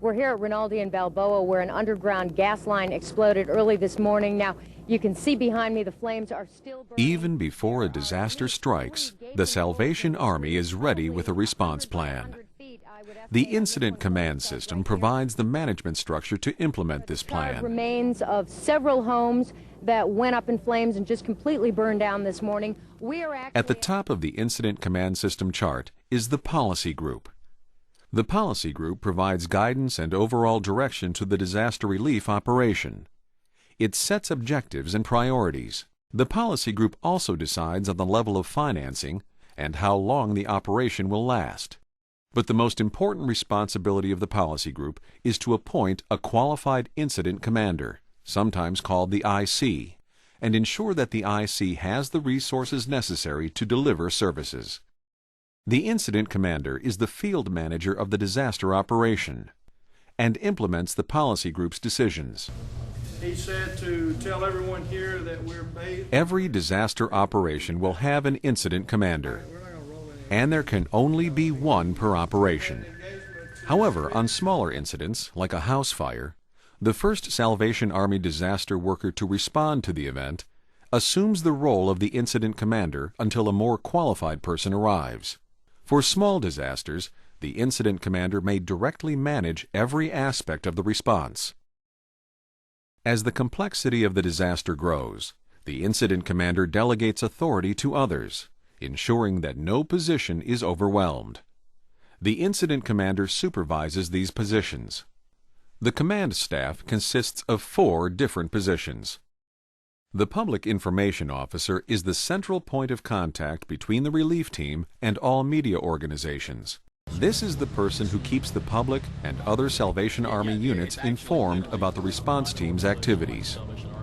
We're here at Rinaldi and Balboa, where an underground gas line exploded early this morning. Now, you can see behind me the flames are still burning. Even before a disaster strikes, the Salvation Army is ready with a response plan. The Incident Command System provides the management structure to implement this plan. Remains of several homes that went up in flames and just completely burned down this morning. At the top of the Incident Command System chart is the Policy Group. The Policy Group provides guidance and overall direction to the disaster relief operation. It sets objectives and priorities. The Policy Group also decides on the level of financing and how long the operation will last. But the most important responsibility of the Policy Group is to appoint a qualified incident commander, sometimes called the IC, and ensure that the IC has the resources necessary to deliver services. The incident commander is the field manager of the disaster operation and implements the Policy Group's decisions. He said to tell everyone here that we're based. Every disaster operation will have an incident commander, and there can only be one per operation. However, on smaller incidents, like a house fire, the first Salvation Army disaster worker to respond to the event assumes the role of the incident commander until a more qualified person arrives. For small disasters, the incident commander may directly manage every aspect of the response. As the complexity of the disaster grows, the incident commander delegates authority to others, ensuring that no position is overwhelmed. The incident commander supervises these positions. The command staff consists of 4 different positions. The Public Information Officer is the central point of contact between the relief team and all media organizations. This is the person who keeps the public and other Salvation Army units informed about the response team's activities.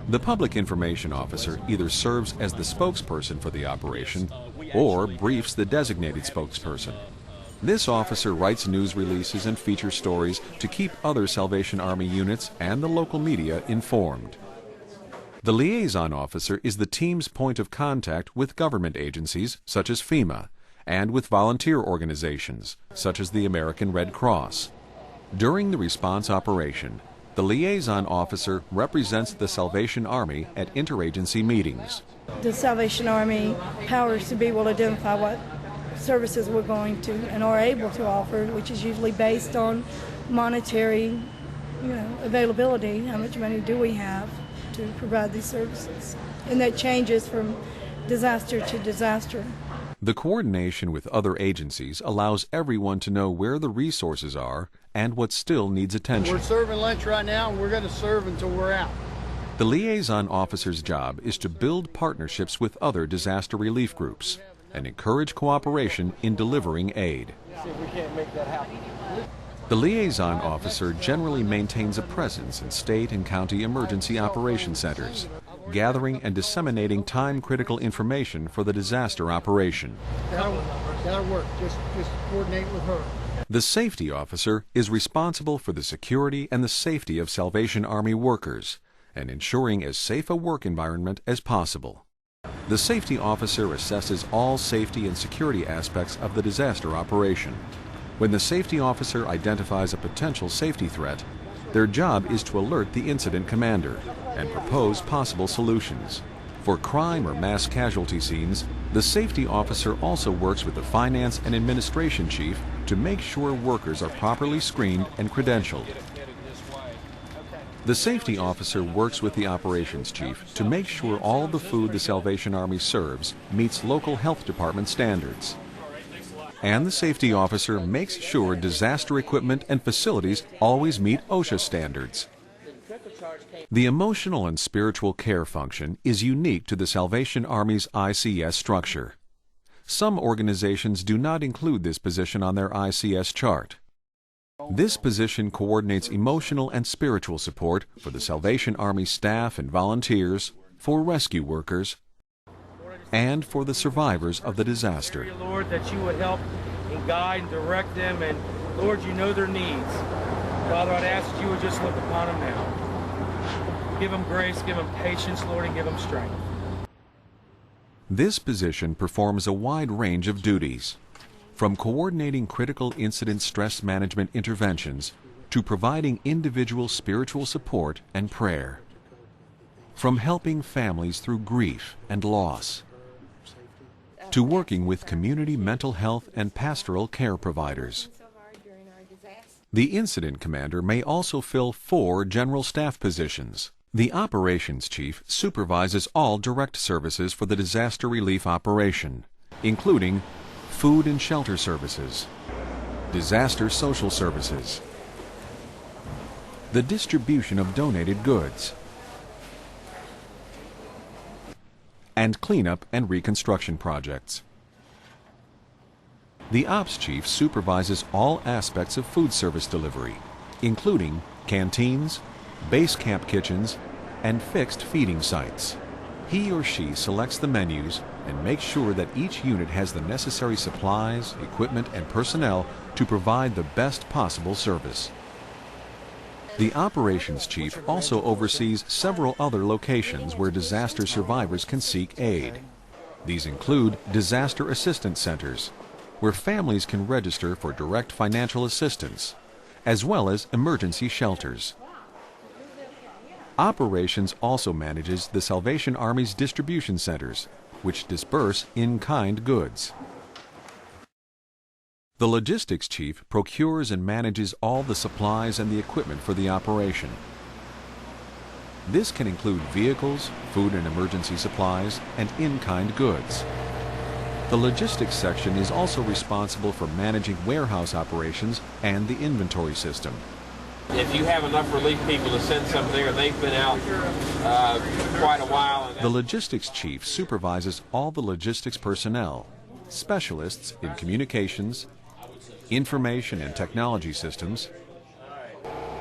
The Public Information Officer either serves as the spokesperson for the operation or briefs the designated spokesperson. This officer writes news releases and feature stories to keep other Salvation Army units and the local media informed. The Liaison Officer is the team's point of contact with government agencies such as FEMA and with volunteer organizations such as the American Red Cross. During the response operation, the Liaison Officer represents the Salvation Army at interagency meetings. The Salvation Army powers to be able to identify what services we're going to and are able to offer, which is usually based on monetary, availability. How much money do we have to provide these services? And that changes from disaster to disaster. The coordination with other agencies allows everyone to know where the resources are and what still needs attention. We're serving lunch right now, and we're going to serve until we're out. The Liaison Officer's job is to build partnerships with other disaster relief groups and encourage cooperation in delivering aid. See if we can't make that happen. The Liaison Officer generally maintains a presence in state and county emergency operation centers, gathering and disseminating time-critical information for the disaster operation. That'll work. Just coordinate with her. The Safety Officer is responsible for the security and the safety of Salvation Army workers and ensuring as safe a work environment as possible. The Safety Officer assesses all safety and security aspects of the disaster operation. When the Safety Officer identifies a potential safety threat, their job is to alert the incident commander and propose possible solutions. For crime or mass casualty scenes, the Safety Officer also works with the Finance and Administration Chief to make sure workers are properly screened and credentialed. The Safety Officer works with the Operations Chief to make sure all the food the Salvation Army serves meets local health department standards. And the Safety Officer makes sure disaster equipment and facilities always meet OSHA standards. The emotional and spiritual care function is unique to the Salvation Army's ICS structure. Some organizations do not include this position on their ICS chart. This position coordinates emotional and spiritual support for the Salvation Army staff and volunteers, for rescue workers, and for the survivors of the disaster. Lord, that you would help and guide and direct them, and Lord, you know their needs. Father, I'd ask that you would just look upon them now. Give them grace, give them patience, Lord, and give them strength. This position performs a wide range of duties, from coordinating critical incident stress management interventions to providing individual spiritual support and prayer. From helping families through grief and loss, to working with community mental health and pastoral care providers. The incident commander may also fill 4 general staff positions. The operations chief supervises all direct services for the disaster relief operation, including food and shelter services, disaster social services, the distribution of donated goods, and cleanup and reconstruction projects. The ops chief supervises all aspects of food service delivery, including canteens, base camp kitchens, and fixed feeding sites. He or she selects the menus and makes sure that each unit has the necessary supplies, equipment, and personnel to provide the best possible service. The operations chief also oversees several other locations where disaster survivors can seek aid. These include disaster assistance centers, where families can register for direct financial assistance, as well as emergency shelters. Operations also manages the Salvation Army's distribution centers, which disperse in-kind goods. The logistics chief procures and manages all the supplies and the equipment for the operation. This can include vehicles, food and emergency supplies, and in-kind goods. The logistics section is also responsible for managing warehouse operations and the inventory system. If you have enough relief people to send some there, they've been out quite a while. The logistics chief supervises all the logistics personnel, specialists in communications, information and technology systems,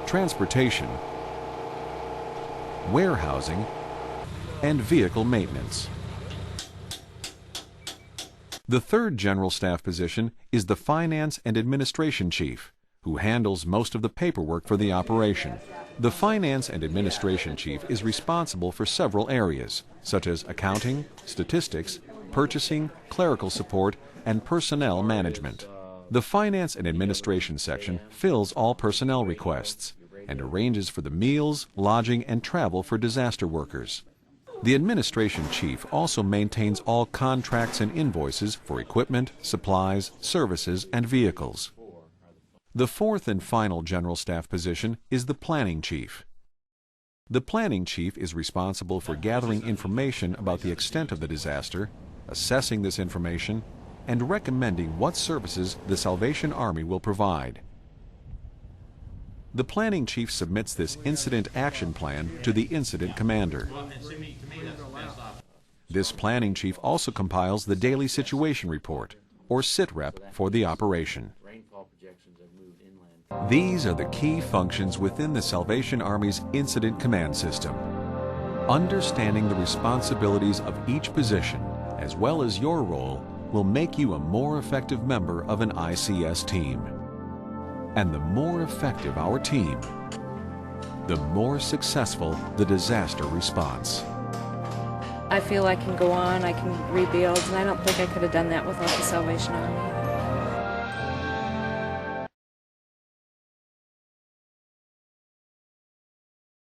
transportation, warehousing, and vehicle maintenance. The third general staff position is the finance and administration chief, who handles most of the paperwork for the operation. The finance and administration chief is responsible for several areas, such as accounting, statistics, purchasing, clerical support, and personnel management. The finance and administration section fills all personnel requests and arranges for the meals, lodging, and travel for disaster workers. The administration chief also maintains all contracts and invoices for equipment, supplies, services, and vehicles. The fourth and final general staff position is the planning chief. The planning chief is responsible for gathering information about the extent of the disaster, assessing this information, and recommending what services the Salvation Army will provide. The planning chief submits this incident action plan to the incident commander. This planning chief also compiles the daily situation report, or SITREP, for the operation. These are the key functions within the Salvation Army's incident command system. Understanding the responsibilities of each position, as well as your role, will make you a more effective member of an ICS team. And the more effective our team, the more successful the disaster response. I feel I can go on, I can rebuild, and I don't think I could have done that without the Salvation Army.